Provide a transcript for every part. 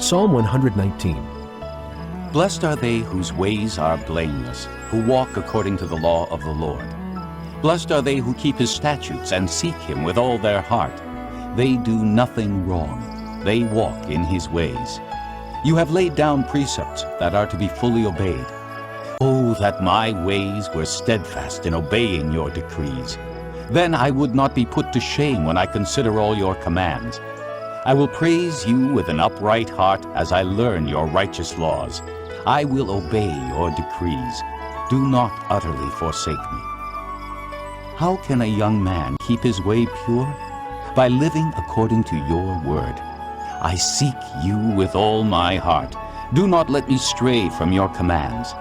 Psalm 119. Blessed are they whose ways are blameless, who walk according to the law of the Lord. Blessed are they who keep his statutes and seek him with all their heart. They do nothing wrong. They walk in his ways. You have laid down precepts that are to be fully obeyed. Oh, that my ways were steadfast in obeying your decrees. Then I would not be put to shame when I consider all your commands. I will praise you with an upright heart as I learn your righteous laws. I will obey your decrees. Do not utterly forsake me. How can a young man keep his way pure? By living according to your word. I seek you with all my heart. Do not let me stray from your commands.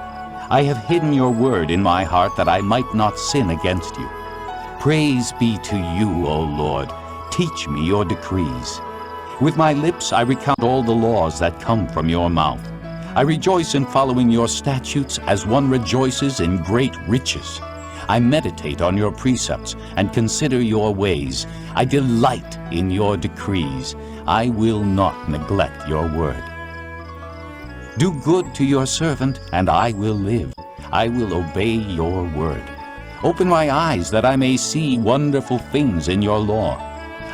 I have hidden your word in my heart that I might not sin against you. Praise be to you, O Lord. Teach me your decrees. With my lips I recount all the laws that come from your mouth. I rejoice in following your statutes as one rejoices in great riches. I meditate on your precepts and consider your ways. I delight in your decrees. I will not neglect your word. Do good to your servant, and I will live. I will obey your word. Open my eyes that I may see wonderful things in your law.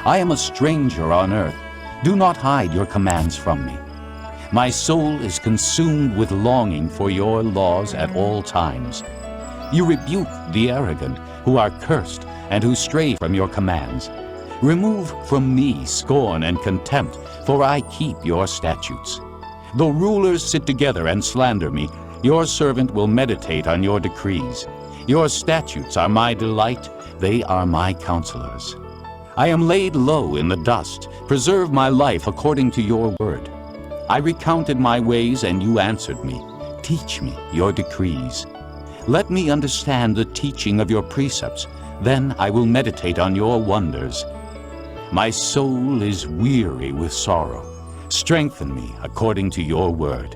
I am a stranger on earth. Do not hide your commands from me. My soul is consumed with longing for your laws at all times. You rebuke the arrogant, who are cursed, and who stray from your commands. Remove from me scorn and contempt, for I keep your statutes. Though rulers sit together and slander me, your servant will meditate on your decrees. Your statutes are my delight, they are my counselors. I am laid low in the dust. Preserve my life according to your word. I recounted my ways, and you answered me. Teach me your decrees. Let me understand the teaching of your precepts. Then I will meditate on your wonders. My soul is weary with sorrow. Strengthen me according to your word.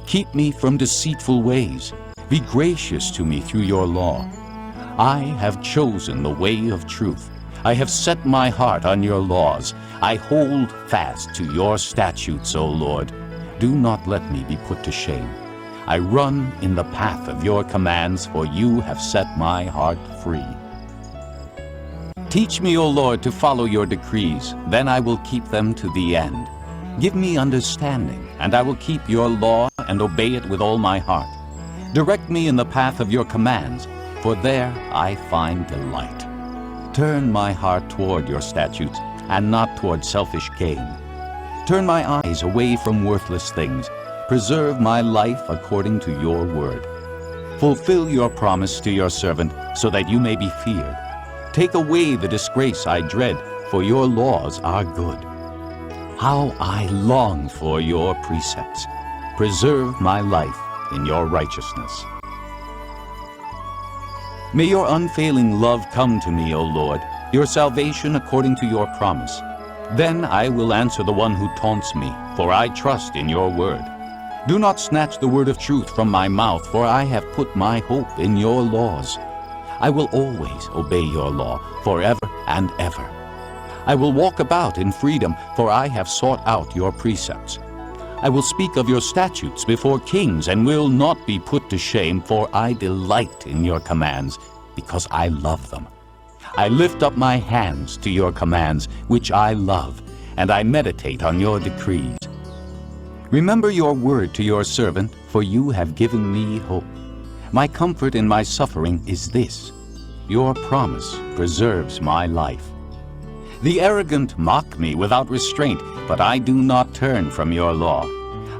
Keep me from deceitful ways. Be gracious to me through your law. I have chosen the way of truth. I have set my heart on your laws. I hold fast to your statutes, O Lord. Do not let me be put to shame. I run in the path of your commands, for you have set my heart free. Teach me, O Lord, to follow your decrees. Then I will keep them to the end. Give me understanding, and I will keep your law and obey it with all my heart. Direct me in the path of your commands, for there I find delight. Turn my heart toward your statutes, and not toward selfish gain. Turn my eyes away from worthless things. Preserve my life according to your word. Fulfill your promise to your servant, so that you may be feared. Take away the disgrace I dread, for your laws are good. How I long for your precepts. Preserve my life in your righteousness. May your unfailing love come to me, O Lord, your salvation according to your promise. Then I will answer the one who taunts me, for I trust in your word. Do not snatch the word of truth from my mouth, for I have put my hope in your laws. I will always obey your law, forever and ever. I will walk about in freedom, for I have sought out your precepts. I will speak of your statutes before kings and will not be put to shame, for I delight in your commands, because I love them. I lift up my hands to your commands, which I love, and I meditate on your decrees. Remember your word to your servant, for you have given me hope. My comfort in my suffering is this: your promise preserves my life. The arrogant mock me without restraint, but I do not turn from your law.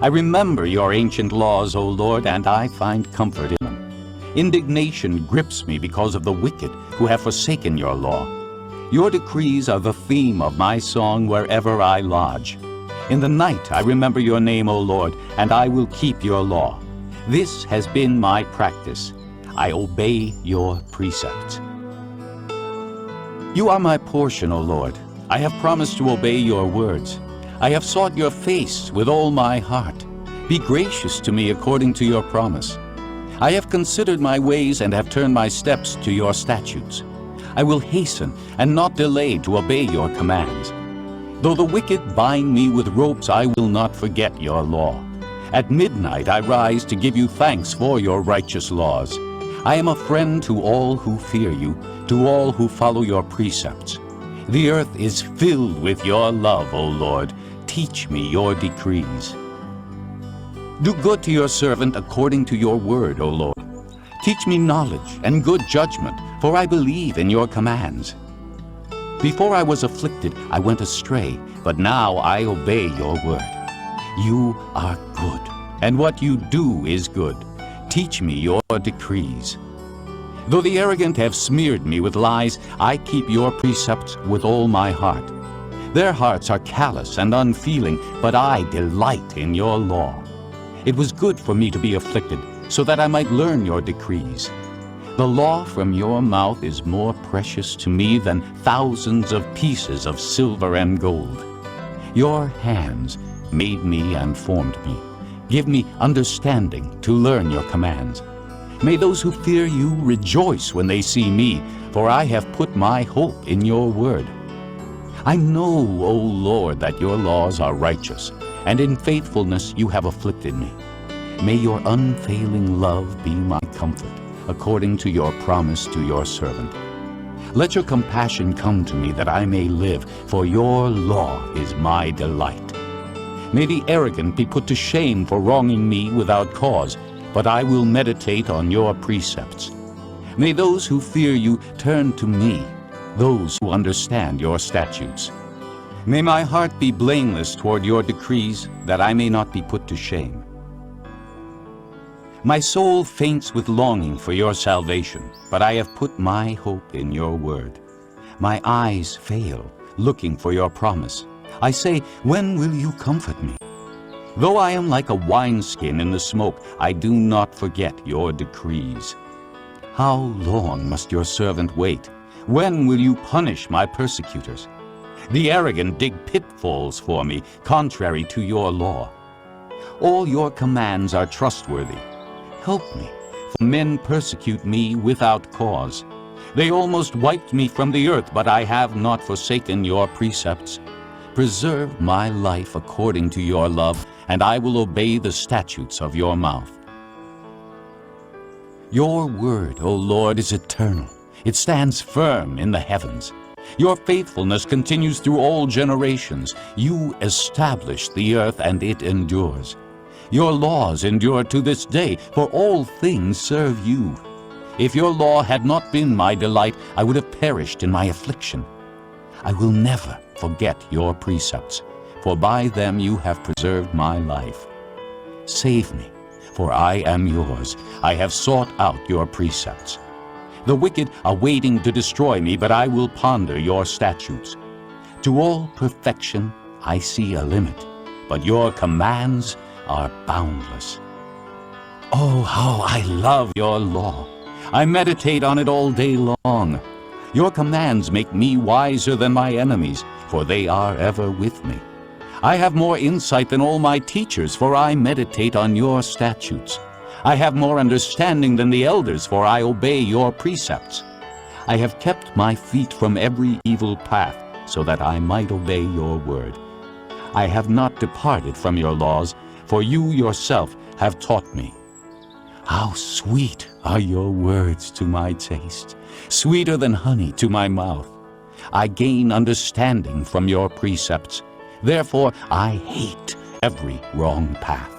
I remember your ancient laws, O Lord, and I find comfort in them. Indignation grips me because of the wicked who have forsaken your law. Your decrees are the theme of my song wherever I lodge. In the night I remember your name, O Lord, and I will keep your law. This has been my practice. I obey your precepts. You are my portion, O Lord. I have promised to obey your words. I have sought your face with all my heart. Be gracious to me according to your promise. I have considered my ways and have turned my steps to your statutes. I will hasten and not delay to obey your commands. Though the wicked bind me with ropes, I will not forget your law. At midnight I rise to give you thanks for your righteous laws. I am a friend to all who fear you, to all who follow your precepts. The earth is filled with your love, O Lord. Teach me your decrees. Do good to your servant according to your word, O Lord. Teach me knowledge and good judgment, for I believe in your commands. Before I was afflicted, I went astray, but now I obey your word. You are good, and what you do is good. Teach me your decrees. Though the arrogant have smeared me with lies, I keep your precepts with all my heart. Their hearts are callous and unfeeling, but I delight in your law. It was good for me to be afflicted, so that I might learn your decrees. The law from your mouth is more precious to me than thousands of pieces of silver and gold. Your hands made me and formed me. Give me understanding to learn your commands. May those who fear you rejoice when they see me, for I have put my hope in your word. I know, O Lord, that your laws are righteous, and in faithfulness you have afflicted me. May your unfailing love be my comfort, according to your promise to your servant. Let your compassion come to me that I may live, for your law is my delight. May the arrogant be put to shame for wronging me without cause, but I will meditate on your precepts. May those who fear you turn to me, those who understand your statutes. May my heart be blameless toward your decrees, that I may not be put to shame. My soul faints with longing for your salvation, but I have put my hope in your word. My eyes fail, looking for your promise. I say, when will you comfort me? Though I am like a wineskin in the smoke, I do not forget your decrees. How long must your servant wait? When will you punish my persecutors? The arrogant dig pitfalls for me, contrary to your law. All your commands are trustworthy. Help me, for men persecute me without cause. They almost wiped me from the earth, but I have not forsaken your precepts. Preserve my life according to your love, and I will obey the statutes of your mouth. Your word, O Lord, is eternal. It stands firm in the heavens. Your faithfulness continues through all generations. You established the earth, and it endures. Your laws endure to this day, for all things serve you. If your law had not been my delight, I would have perished in my affliction. I will never forget your precepts, for by them you have preserved my life. Save me, for I am yours. I have sought out your precepts. The wicked are waiting to destroy me, but I will ponder your statutes. To all perfection I see a limit, but your commands are boundless. Oh, how I love your law! I meditate on it all day long. Your commands make me wiser than my enemies, for they are ever with me. I have more insight than all my teachers, for I meditate on your statutes. I have more understanding than the elders, for I obey your precepts. I have kept my feet from every evil path, so that I might obey your word. I have not departed from your laws, for you yourself have taught me. How sweet are your words to my taste, sweeter than honey to my mouth. I gain understanding from your precepts. Therefore I hate every wrong path.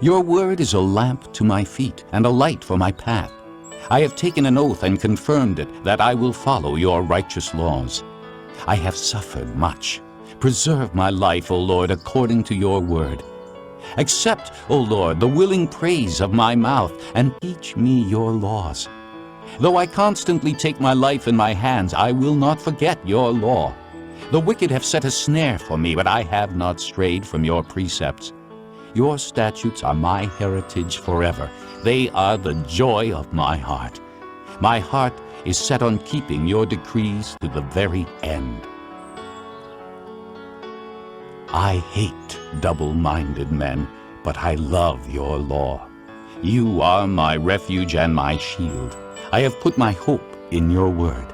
Your word is a lamp to my feet and a light for my path. I have taken an oath and confirmed it, that I will follow your righteous laws. I have suffered much. Preserve my life, O Lord, according to your word. Accept, O Lord, the willing praise of my mouth, and teach me your laws. Though I constantly take my life in my hands, I will not forget your law. The wicked have set a snare for me, but I have not strayed from your precepts. Your statutes are my heritage forever. They are the joy of my heart. My heart is set on keeping your decrees to the very end. I hate double-minded men, but I love your law. You are my refuge and my shield. I have put my hope in your word.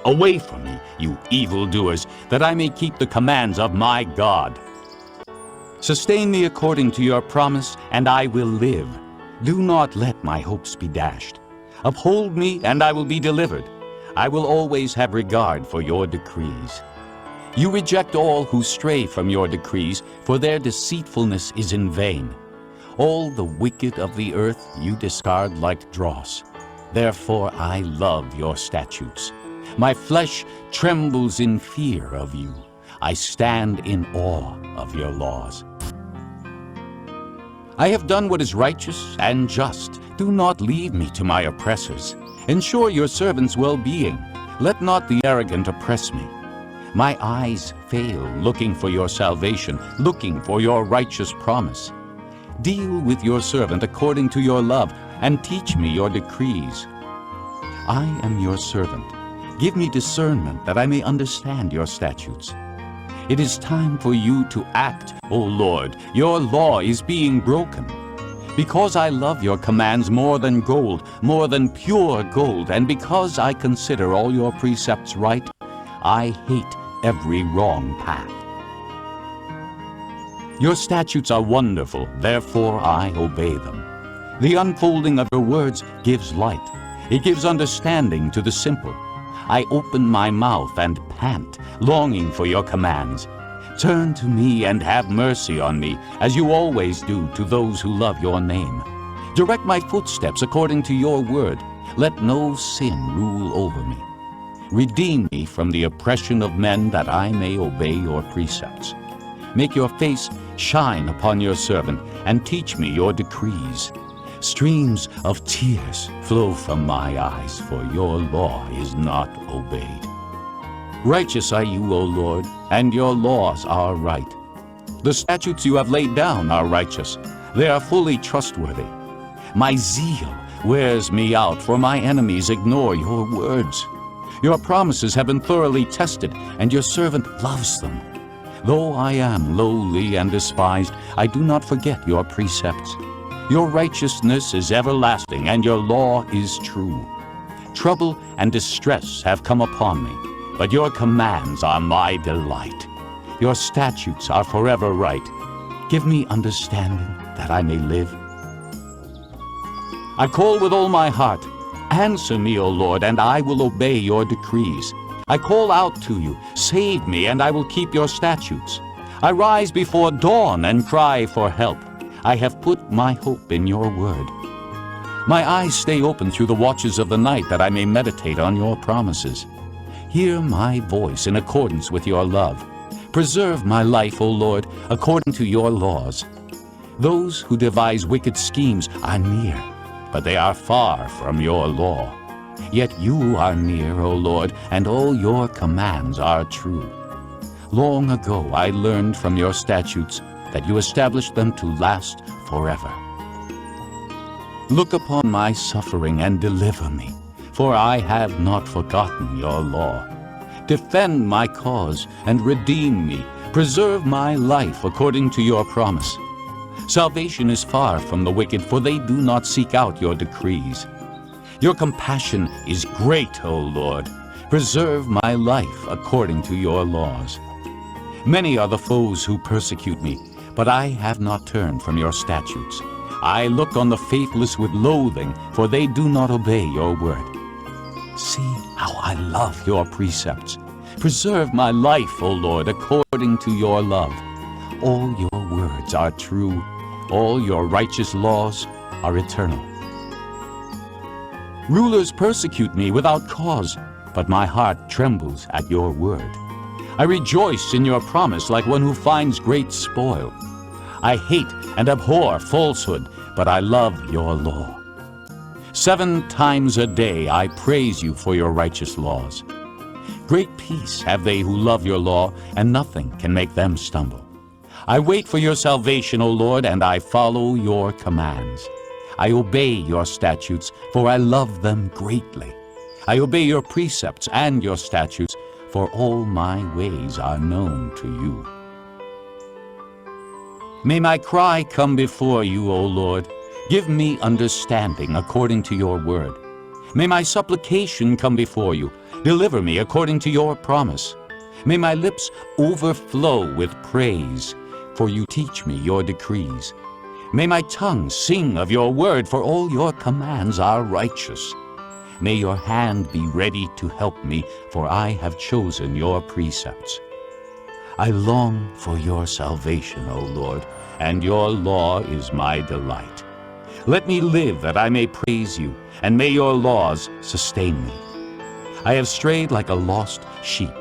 Away from me, you evildoers, that I may keep the commands of my God. Sustain me according to your promise, and I will live. Do not let my hopes be dashed. Uphold me, and I will be delivered. I will always have regard for your decrees. You reject all who stray from your decrees, for their deceitfulness is in vain. All the wicked of the earth you discard like dross. Therefore I love your statutes. My flesh trembles in fear of you. I stand in awe of your laws. I have done what is righteous and just. Do not leave me to my oppressors. Ensure your servant's well-being. Let not the arrogant oppress me. My eyes fail looking for your salvation, looking for your righteous promise. Deal with your servant according to your love, and teach me your decrees. I am your servant. Give me discernment that I may understand your statutes. It is time for you to act, O Lord. Your law is being broken. Because I love your commands more than gold, more than pure gold, and because I consider all your precepts right, I hate every wrong path. Your statutes are wonderful, therefore I obey them. The unfolding of your words gives light. It gives understanding to the simple. I open my mouth and pant, longing for your commands. Turn to me and have mercy on me, as you always do to those who love your name. Direct my footsteps according to your word. Let no sin rule over me. Redeem me from the oppression of men, that I may obey your precepts. Make your face shine upon your servant, and teach me your decrees. Streams of tears flow from my eyes, for your law is not obeyed. Righteous are you, O Lord, and your laws are right. The statutes you have laid down are righteous. They are fully trustworthy. My zeal wears me out, for my enemies ignore your words. Your promises have been thoroughly tested, and your servant loves them. Though I am lowly and despised, I do not forget your precepts. Your righteousness is everlasting, and your law is true. Trouble and distress have come upon me, but your commands are my delight. Your statutes are forever right. Give me understanding, that I may live. I call with all my heart. Answer me, O Lord, and I will obey your decrees. I call out to you. Save me, and I will keep your statutes. I rise before dawn and cry for help. I have put my hope in your word. My eyes stay open through the watches of the night, that I may meditate on your promises. Hear my voice in accordance with your love. Preserve my life, O Lord, according to your laws. Those who devise wicked schemes are near, but they are far from your law. Yet you are near, O Lord, and all your commands are true. Long ago I learned from your statutes that you established them to last forever. Look upon my suffering and deliver me, for I have not forgotten your law. Defend my cause and redeem me. Preserve my life according to your promise. Salvation is far from the wicked, for they do not seek out your decrees. Your compassion is great, O Lord. Preserve my life according to your laws. Many are the foes who persecute me, but I have not turned from your statutes. I look on the faithless with loathing, for they do not obey your word. See how I love your precepts. Preserve my life, O Lord, according to your love. All your words are true. All your righteous laws are eternal. Rulers persecute me without cause, but my heart trembles at your word. I rejoice in your promise like one who finds great spoil. I hate and abhor falsehood, but I love your law. 7 times a day I praise you for your righteous laws. Great peace have they who love your law, and nothing can make them stumble. I wait for your salvation, O Lord, and I follow your commands. I obey your statutes, for I love them greatly. I obey your precepts and your statutes, for all my ways are known to you. May my cry come before you, O Lord. Give me understanding according to your word. May my supplication come before you. Deliver me according to your promise. May my lips overflow with praise, for you teach me your decrees. May my tongue sing of your word, for all your commands are righteous. May your hand be ready to help me, for I have chosen your precepts. I long for your salvation, O Lord, and your law is my delight. Let me live that I may praise you, and may your laws sustain me. I have strayed like a lost sheep.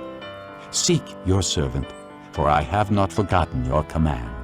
Seek your servant, for I have not forgotten your command.